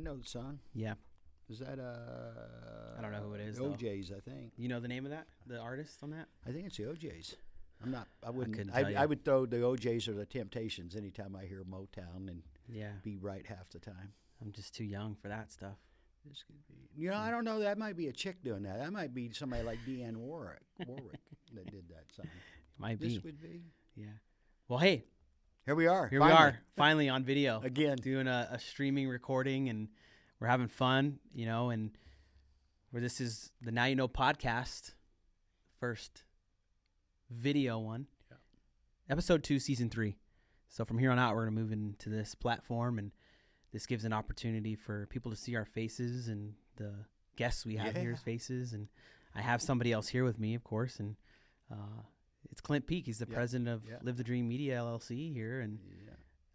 know the song. Yeah. Is that I don't know who it is, the though. OJs, I think. You know the name of that? The artist on that? I think it's the OJs. I couldn't tell you. I would throw the OJs or the Temptations anytime I hear Motown and Yeah. be right half the time. I'm just too young for that stuff. This could be. You know, I don't know. That might be a chick doing that. That might be somebody like Deanne Warwick that did that song. Might be. This would be. Yeah. Well, hey. Here we are. We are finally on video again, doing a streaming recording, and we're having fun, you know. And where this is the Now You Know podcast, first video one, episode 2, season 3. So from here on out, we're gonna move into this platform, and this gives an opportunity for people to see our faces and the guests we have here's faces. And I have somebody else here with me, of course, and it's Clint Peak. He's the president of Live the Dream Media LLC here, and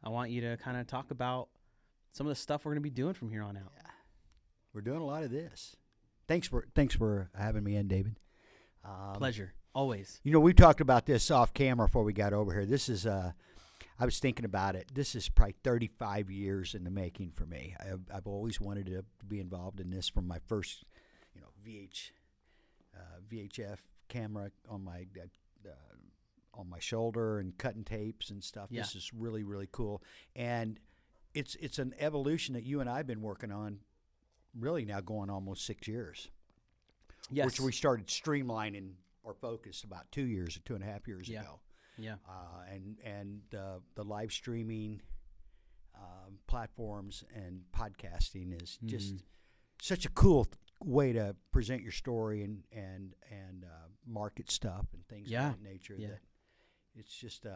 I want you to kind of talk about some of the stuff we're going to be doing from here on out. Yeah. We're doing a lot of this. Thanks for having me in, David. Pleasure, always. You know, we talked about this off camera before we got over here. This is I was thinking about it. This is probably 35 years in the making for me. I've always wanted to be involved in this from my first, VHF camera on my shoulder and cutting tapes and stuff. Yeah. This is really, really cool. And it's an evolution that you and I have been working on really now going almost 6 years. Yes. Which we started streamlining our focus about 2 years or 2.5 years ago. Yeah. And the live streaming platforms and podcasting is just such a cool way to present your story and market stuff and things of that nature. Yeah. That it's just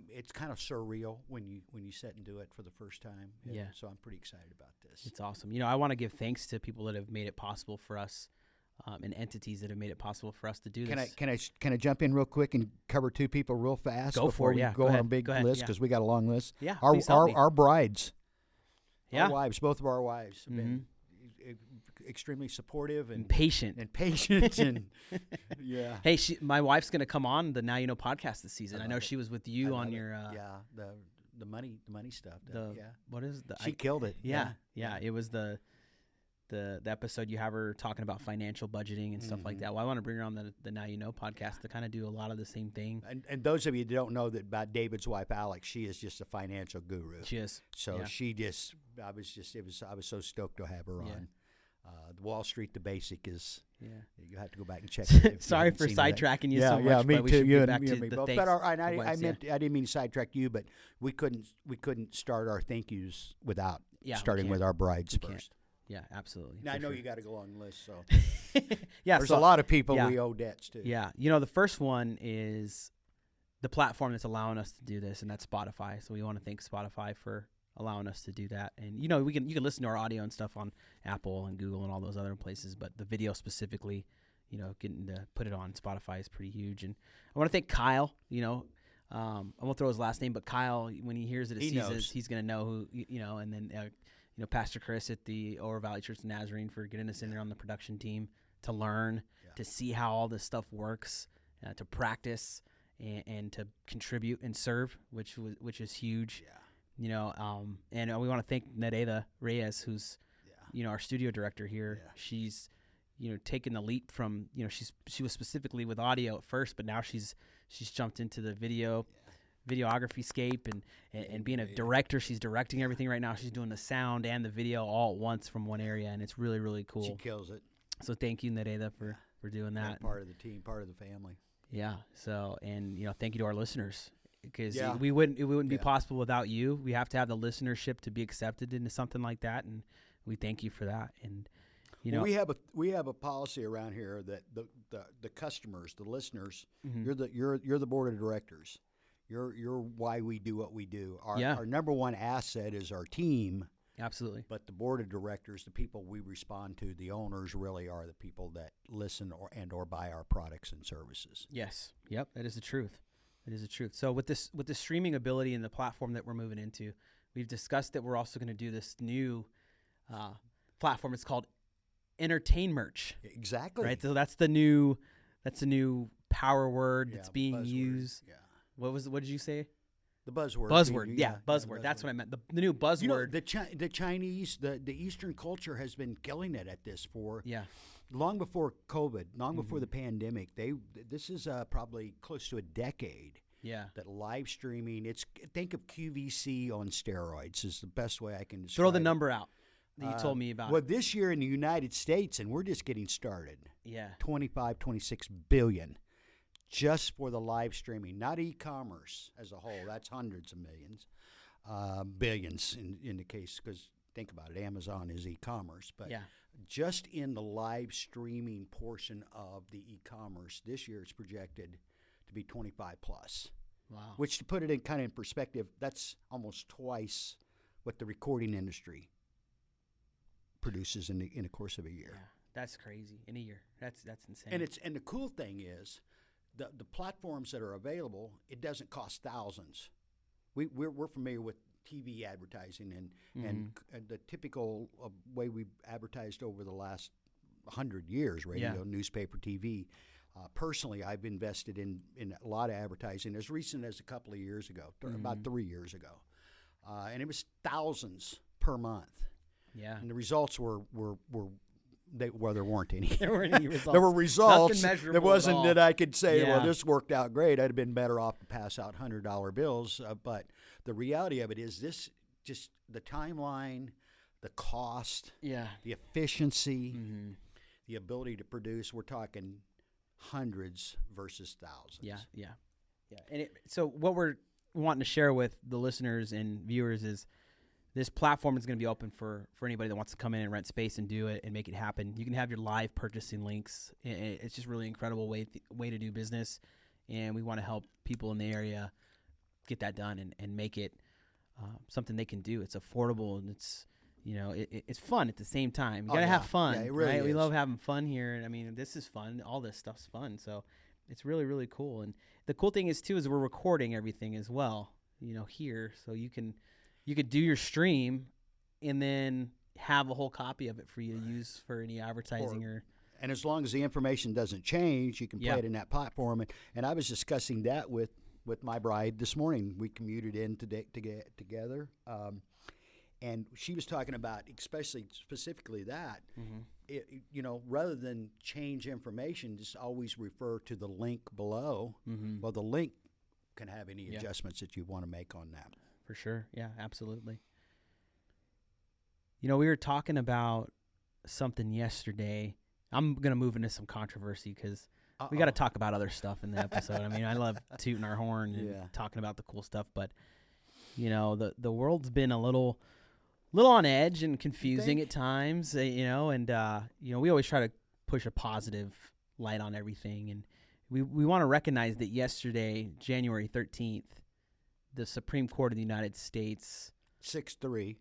it's kind of surreal when you sit and do it for the first time. And so I'm pretty excited about this. It's awesome. You know, I want to give thanks to people that have made it possible for us. And entities that have made it possible for us to do this. Can I jump in real quick and cover 2 people real fast before we go on a big list because we got a long list? Yeah, our brides, our wives, both of our wives have been extremely supportive and patient and Hey, my wife's gonna come on the Now You Know podcast this season. I know she was with you on your the money stuff. What is the? She killed it. Yeah. It was the episode you have her talking about financial budgeting and stuff like that. Well, I want to bring her on the Now You Know podcast to kind of do a lot of the same thing. And those of you who don't know that about David's wife, Alex, she is just a financial guru. She is. So I was so stoked to have her on. The Wall Street, the basic is. Yeah. You have to go back and check. Sorry for sidetracking you so much. Yeah, me but we too. should You get and back me, to and me the both. thanks. But I didn't mean to sidetrack you, but we couldn't start our thank yous without starting with our brides first. Yeah, absolutely. Now, I know you got to go on the list, so there's a lot of people we owe debts to. Yeah, you know, the first one is the platform that's allowing us to do this, and that's Spotify. So we want to thank Spotify for allowing us to do that. And you know, you can listen to our audio and stuff on Apple and Google and all those other places, but the video specifically, you know, getting to put it on Spotify is pretty huge. And I want to thank Kyle. You know, I won't throw his last name, but Kyle, when he hears it, he's gonna know who you know, and then. You know, Pastor Chris at the Oro Valley Church of Nazarene for getting us in there on the production team to learn, to see how all this stuff works, to practice and to contribute and serve, which is huge. Yeah. You know, and we want to thank Nereida Reyes, who's you know, our studio director here. Yeah. She's taken the leap from she was specifically with audio at first, but now she's jumped into the videography scape and being a director. She's directing everything right now. She's doing the sound and the video all at once from one area, and it's really, really cool. She kills it. So thank you, Nereida, for doing that. Part of the team, part of the family. Yeah. So, and thank you to our listeners, because it wouldn't be possible without you. We have to have the listenership to be accepted into something like that, and we thank you for that. And we have a policy around here that the customers, the listeners, you're the board of directors. You're why we do what we do. Our number one asset is our team. Absolutely. But the board of directors, the people we respond to, the owners really are the people that listen or buy our products and services. Yes. Yep. That is the truth. It is the truth. So with the streaming ability and the platform that we're moving into, we've discussed that we're also going to do this new platform. It's called Entertain Merch. Exactly. Right. So that's the new power word that's being used. Yeah. What did you say? The buzzword. Buzzword, buzzword. That's what I meant. The new buzzword. You know, the Chinese, the Eastern culture has been killing it at this for long before COVID, long before the pandemic. This is probably close to a decade. Yeah. That live streaming, think of QVC on steroids is the best way I can describe it. Throw the number out that you told me about. Well, this year in the United States, and we're just getting started. Yeah. 26 billion just for the live streaming, not e-commerce as a whole. That's hundreds of millions, billions in the case, because think about it, Amazon is e-commerce. But just in the live streaming portion of the e-commerce, this year it's projected to be 25 plus. Wow. Which, to put it in perspective, that's almost twice what the recording industry produces in the course of a year. Yeah, that's crazy. In a year. That's insane. And the cool thing is the platforms that are available, it doesn't cost thousands. We're familiar with TV advertising and the typical way we've advertised over the last 100 years, radio, newspaper, TV. Personally, I've invested in a lot of advertising as recent as a couple of years ago, about 3 years ago. And it was thousands per month. Yeah. And the results were there weren't any. There weren't any results. There were results. Nothing measurable. There wasn't that I could say, Yeah. well, this worked out great. I'd have been better off to pass out $100 bills. But the reality of it is this, just the timeline, the cost, the efficiency, the ability to produce, we're talking hundreds versus thousands. Yeah. And so what we're wanting to share with the listeners and viewers is this platform is going to be open for anybody that wants to come in and rent space and do it and make it happen. You can have your live purchasing links. It's just really incredible way to do business, and we want to help people in the area get that done and make it something they can do. It's affordable and it's it's fun at the same time. You gotta have fun, it really right? is. We love having fun here. I mean, this is fun. All this stuff's fun. So it's really, really cool. And the cool thing is too is we're recording everything as well, here. So you could do your stream and then have a whole copy of it for you to use for any advertising and as long as the information doesn't change, you can play it in that platform. And I was discussing that with my bride this morning. We commuted in today to get together. And she was talking about, specifically that, rather than change information, just always refer to the link below. Well, the link can have any adjustments that you want to make on that. For sure. Yeah, absolutely. We were talking about something yesterday. I'm going to move into some controversy because we got to talk about other stuff in the episode. I mean, I love tooting our horn and talking about the cool stuff, but, the world's been a little on edge and confusing at times, and we always try to push a positive light on everything. And we want to recognize that yesterday, January 13th, the Supreme Court of the United States 6-3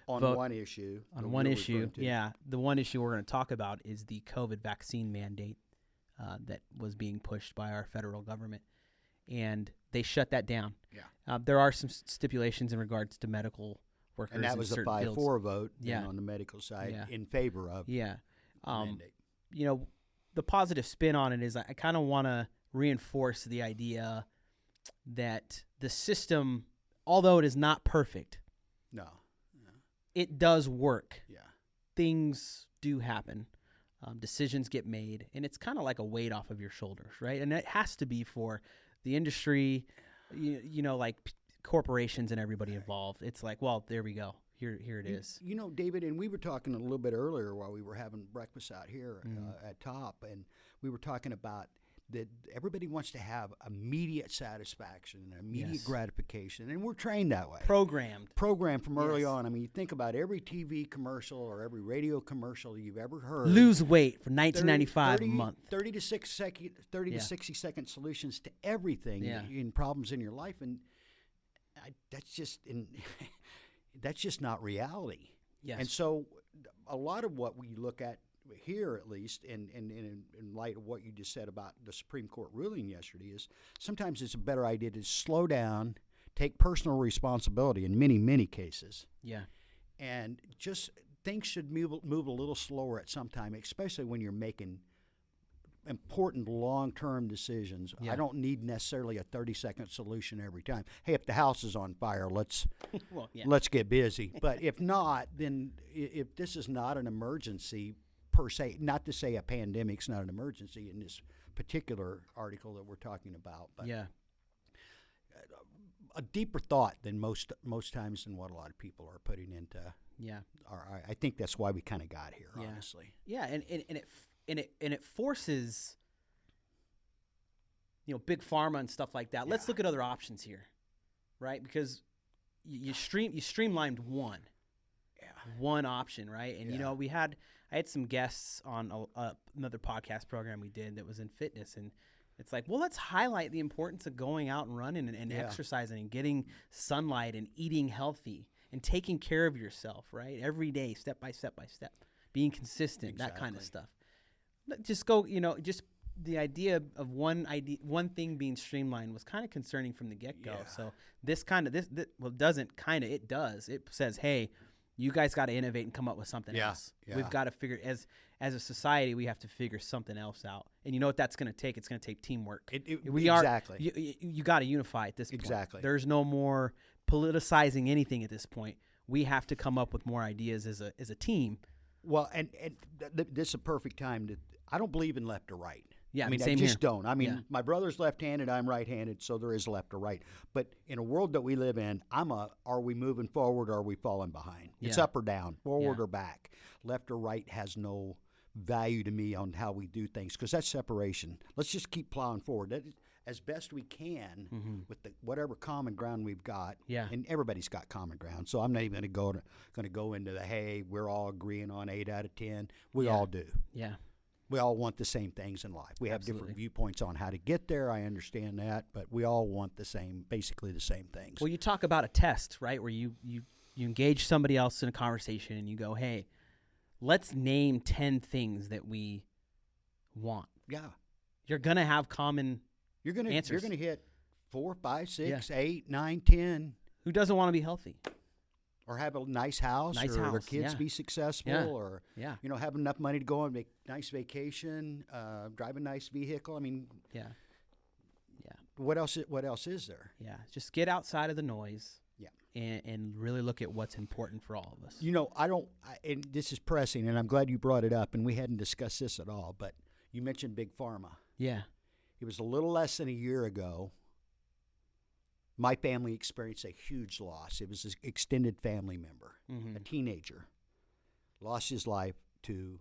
on one issue. On one issue, the one issue we're going to talk about is the COVID vaccine mandate that was being pushed by our federal government, and they shut that down. There are some stipulations in regards to medical workers, and that was a 5-4 vote on the medical side in favor of the mandate. The positive spin on it is I kind of want to reinforce the idea that the system, although it is not perfect, it does work. Things do happen. Decisions get made, and it's kind of like a weight off of your shoulders, right? And it has to be for the industry, like corporations and everybody involved. It's like, well, there we go. Here it is. David, and we were talking a little bit earlier while we were having breakfast out here at Top, and we were talking about that everybody wants to have immediate satisfaction and immediate gratification, and we're trained that way. Programmed from early on. I mean, you think about every TV commercial or every radio commercial you've ever heard. Lose weight for $19.95 a month. 30 to 60 second solutions to everything in problems in your life, and that's just not reality. Yes. And so a lot of what we look at here, at least, in light of what you just said about the Supreme Court ruling yesterday, is sometimes it's a better idea to slow down, take personal responsibility in many, many cases. And just things should move a little slower at some time, especially when you're making important long-term decisions. I don't need necessarily a 30-second solution every time. Hey, if the house is on fire, let's get busy. But if not, then if this is not an emergency per se, not to say a pandemic's not an emergency in this particular article that we're talking about, but a deeper thought than most times than what a lot of people are putting into. I think that's why we kind of got here, honestly. And it forces, big pharma and stuff like that. Let's look at other options here, right? Because you streamlined one option, right? And I had some guests on another podcast program we did that was in fitness, and it's like, well, let's highlight the importance of going out and running and exercising and getting sunlight and eating healthy and taking care of yourself, right? Every day, step by step by step, being consistent, that kind of stuff. Just go, just the idea of one thing being streamlined was kind of concerning from the get-go. So it does. It says, hey, you guys got to innovate and come up with something else. We've got to figure, as a society, we have to figure something else out. And you know what that's going to take? It's going to take teamwork. Exactly. You got to unify at this point. Exactly. There's no more politicizing anything at this point. We have to come up with more ideas as a team. Well, and this is a perfect time to. I don't believe in left or right. Yeah, I just don't. My brother's left-handed, I'm right-handed, so there is left or right. But in a world that we live in, are we moving forward or are we falling behind? It's up or down, forward or back. Left or right has no value to me on how we do things because that's separation. Let's just keep plowing forward. That is, as best we can with whatever common ground we've got. Yeah. And everybody's got common ground. So I'm not even going to go into the, hey, we're all agreeing on 8 out of 10. We all do. Yeah. We all want the same things in life. We have different viewpoints on how to get there. I understand that, but we all want basically the same things. Well, you talk about a test, right, where you engage somebody else in a conversation and you go, hey, let's name 10 things that we want. Yeah. You're going to have common answers. You're going to hit 4, 5, 6, 8, 9, 10. Who doesn't want to be healthy? Or have a nice house, or their kids be successful, or have enough money to go on a nice vacation, drive a nice vehicle. What else is there? Yeah, just get outside of the noise. Yeah, and really look at what's important for all of us. And this is pressing, and I'm glad you brought it up. And we hadn't discussed this at all, but you mentioned Big Pharma. Yeah, it was a little less than a year ago. My family experienced a huge loss. It was an extended family member, a teenager, lost his life to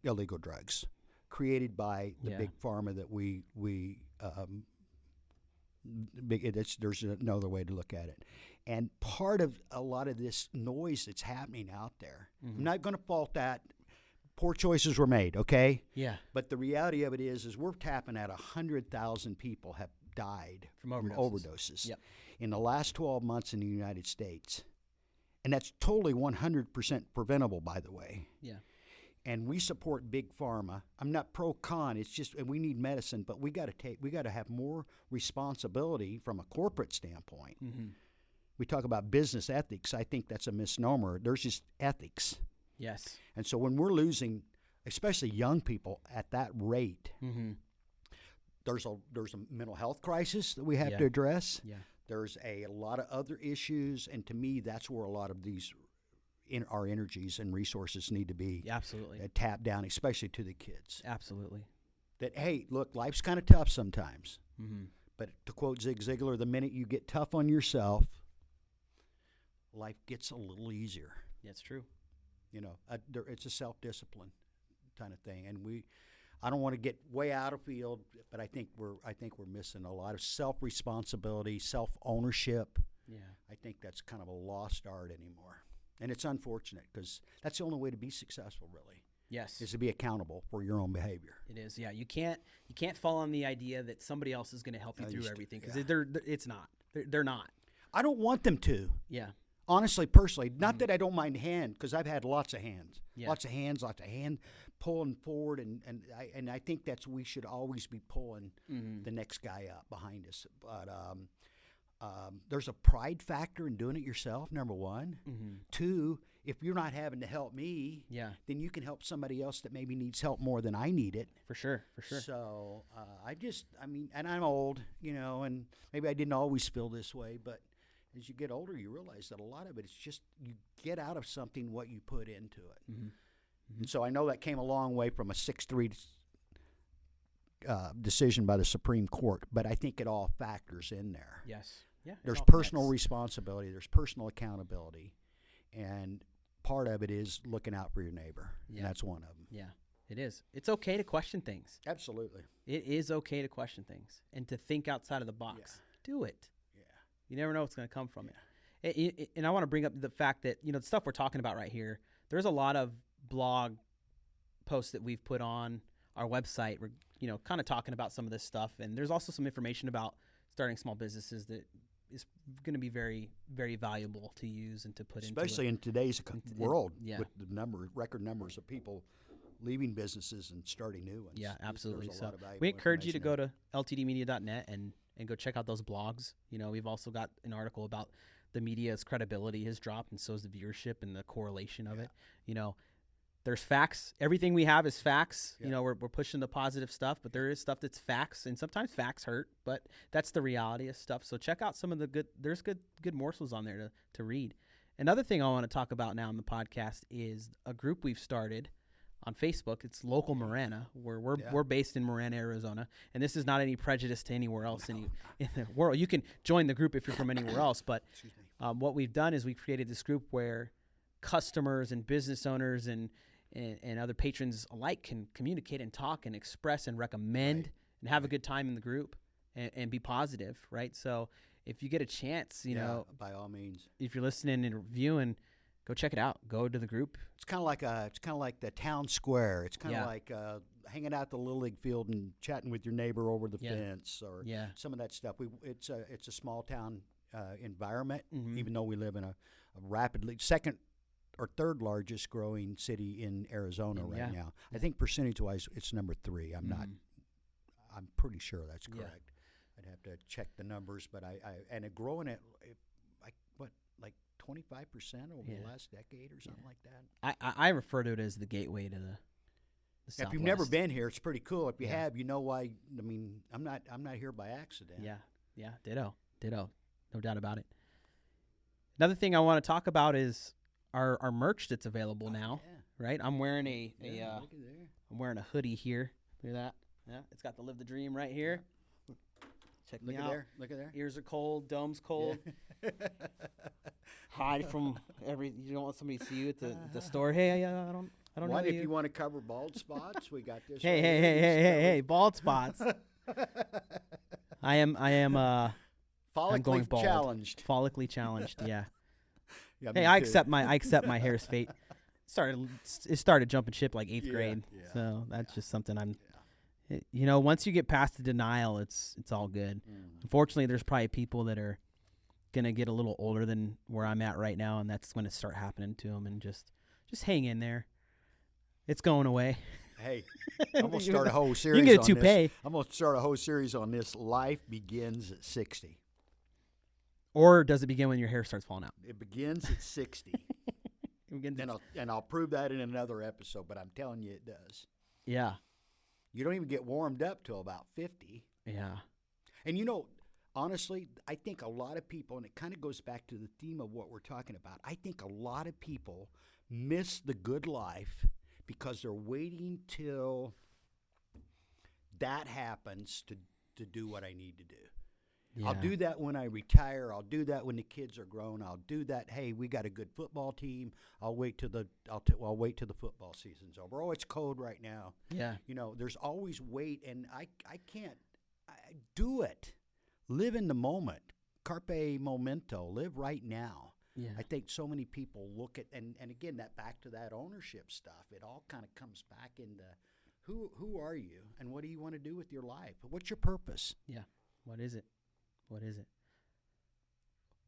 illegal drugs created by the big pharma that there's no other way to look at it. And part of a lot of this noise that's happening out there, I'm not going to fault that. Poor choices were made, okay? Yeah. But the reality of it is we're tapping at 100,000 people have died from overdoses in the last 12 months in the United States. And that's totally 100% preventable, by the way. Yeah. And we support Big Pharma. I'm not pro-con. It's just, and we need medicine, but we got to have more responsibility from a corporate standpoint. We talk about business ethics. I think that's a misnomer. There's just ethics. Yes. And so when we're losing, especially young people at that rate, there's a mental health crisis that we have to address. Yeah. There's a lot of other issues, and to me, that's where a lot of these our energies and resources need to be tapped down, especially to the kids. Absolutely. That, hey, look, life's kind of tough sometimes. But to quote Zig Ziglar, the minute you get tough on yourself, life gets a little easier. That's true. It's a self-discipline kind of thing, and I don't want to get way out of field, but I think we're missing a lot of self-responsibility, self-ownership. Yeah, I think that's kind of a lost art anymore, and it's unfortunate because that's the only way to be successful, really. Yes, is to be accountable for your own behavior. It is. Yeah, you can't fall on the idea that somebody else is going to help you through everything because it's not. They're not. I don't want them to. Yeah. Honestly, personally, not that I don't mind hand, because I've had lots of hands, lots of hand pulling forward, and I think we should always be pulling the next guy up behind us. But there's a pride factor in doing it yourself, number one. Mm-hmm. Two, if you're not having to help me, then you can help somebody else that maybe needs help more than I need it. For sure. So and I'm old, and maybe I didn't always feel this way, but as you get older, you realize that a lot of it is just you get out of something what you put into it. Mm-hmm. Mm-hmm. And so I know that came a long way from a 6-3 decision by the Supreme Court, but I think it all factors in there. Yes. Yeah. There's personal responsibility. There's personal accountability. And part of it is looking out for your neighbor. Yeah. And that's one of them. Yeah, it is. It's okay to question things. Absolutely. It is okay to question things and to think outside of the box. Yeah. Do it. Yeah. You never know what's going to come from it. And I want to bring up the fact that, the stuff we're talking about right here, there's a lot of blog posts that we've put on our website. We're, kind of talking about some of this stuff. And there's also some information about starting small businesses that is going to be very, very valuable to use and to put especially in today's world with the record numbers of people leaving businesses and starting new ones. Yeah, absolutely. So we encourage you to go to ltdmedia.net and go check out those blogs. We've also got an article about the media's credibility has dropped, and so is the viewership and the correlation of it. There's facts. Everything we have is facts. Yeah. We're pushing the positive stuff, but there is stuff that's facts, and sometimes facts hurt, but that's the reality of stuff. So check out some of the there's good morsels on there to read. Another thing I want to talk about now on the podcast is a group we've started on Facebook. It's Local Marana, where we're based in Marana, Arizona, and this is not any prejudice to anywhere else in the world. You can join the group if you're from anywhere else, but what we've done is we've created this group where customers and business owners and other patrons alike can communicate and talk and express and recommend and have a good time in the group and be positive, right? So if you get a chance, by all means, if you're listening and reviewing, go check it out. Go to the group. It's kind of like the town square. It's kind of like hanging out at the Little League field and chatting with your neighbor over the fence or some of that stuff. It's a small town environment, even though we live in a rapidly second or third largest growing city in Arizona right now. I think percentage-wise, it's number 3. I'm pretty sure that's correct. Yeah. I'd have to check the numbers, but and it growing at like 25% over the last decade or something like that. I refer to it as the gateway to the Southwest. If you've never been here, it's pretty cool. If you have, you know why. I mean, I'm not here by accident. Yeah, ditto, no doubt about it. Another thing I want to talk about is our merch that's available now, right? I'm wearing I'm wearing a hoodie here. Look at that. Yeah, it's got the Live the Dream right here. Check me out. Look at there. Ears are cold, dome's cold. Yeah. Hide from you don't want somebody to see you at the store. Hey, I don't know. What if you want to cover bald spots? We got this. Hey, bald spots. I am follically challenged. Follically challenged, yeah. Hey, I accept my hair's fate. It started jumping ship like 8th grade, so that's just something once you get past the denial, it's all good. Unfortunately, there's probably people that are gonna get a little older than where I'm at right now, and that's when it start happening to them. And just hang in there. It's going away. Hey, I'm gonna start a whole series. You can get a toupee. I'm gonna start a whole series on this. Life begins at 60. Or does it begin when your hair starts falling out? It begins at 60. And I'll prove that in another episode, but I'm telling you it does. Yeah. You don't even get warmed up till about 50. Yeah. And honestly, I think a lot of people, and it kind of goes back to the theme of what we're talking about, I think a lot of people miss the good life because they're waiting till that happens to do what I need to do. Yeah. I'll do that when I retire. I'll do that when the kids are grown. I'll do that. Hey, we got a good football team. I'll wait till the football season's over. Oh, it's cold right now. Yeah. There's always wait, and I can't. Do it. Live in the moment. Carpe momento. Live right now. Yeah. I think so many people look at and again that back to that ownership stuff. It all kind of comes back into who are you and what do you want to do with your life? What's your purpose? Yeah. What is it?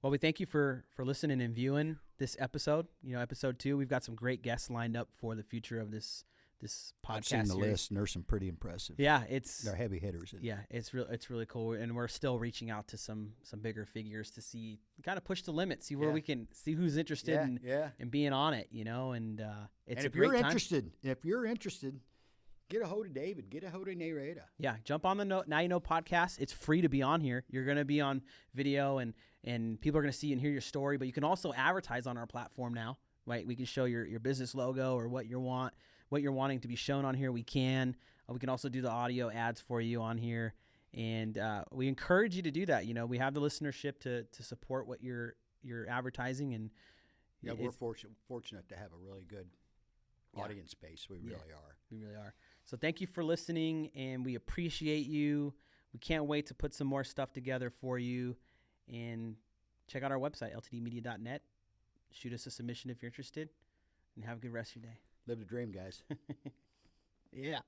Well, we thank you for listening and viewing this episode. Episode 2, we've got some great guests lined up for the future of this podcast. I've seen the series. list, and there's some pretty impressive. Yeah, they're heavy hitters. It's really cool, and we're still reaching out to some bigger figures to see, kind of push the limit, see where we can see who's interested in being on it, and it's and a great time. If you're interested, get a hold of David, get a hold of Narada. Yeah, jump on the Now You Know podcast. It's free to be on here. You're going to be on video, and people are going to see and hear your story, but you can also advertise on our platform now, right? We can show your business logo or what you're wanting to be shown on here. We can also do the audio ads for you on here, and we encourage you to do that. We have the listenership to support what you're advertising, and we're fortunate to have a really good audience base. We really are. We really are. So thank you for listening, and we appreciate you. We can't wait to put some more stuff together for you, and check out our website, ltdmedia.net. Shoot us a submission if you're interested, and have a good rest of your day. Live the dream, guys. Yeah.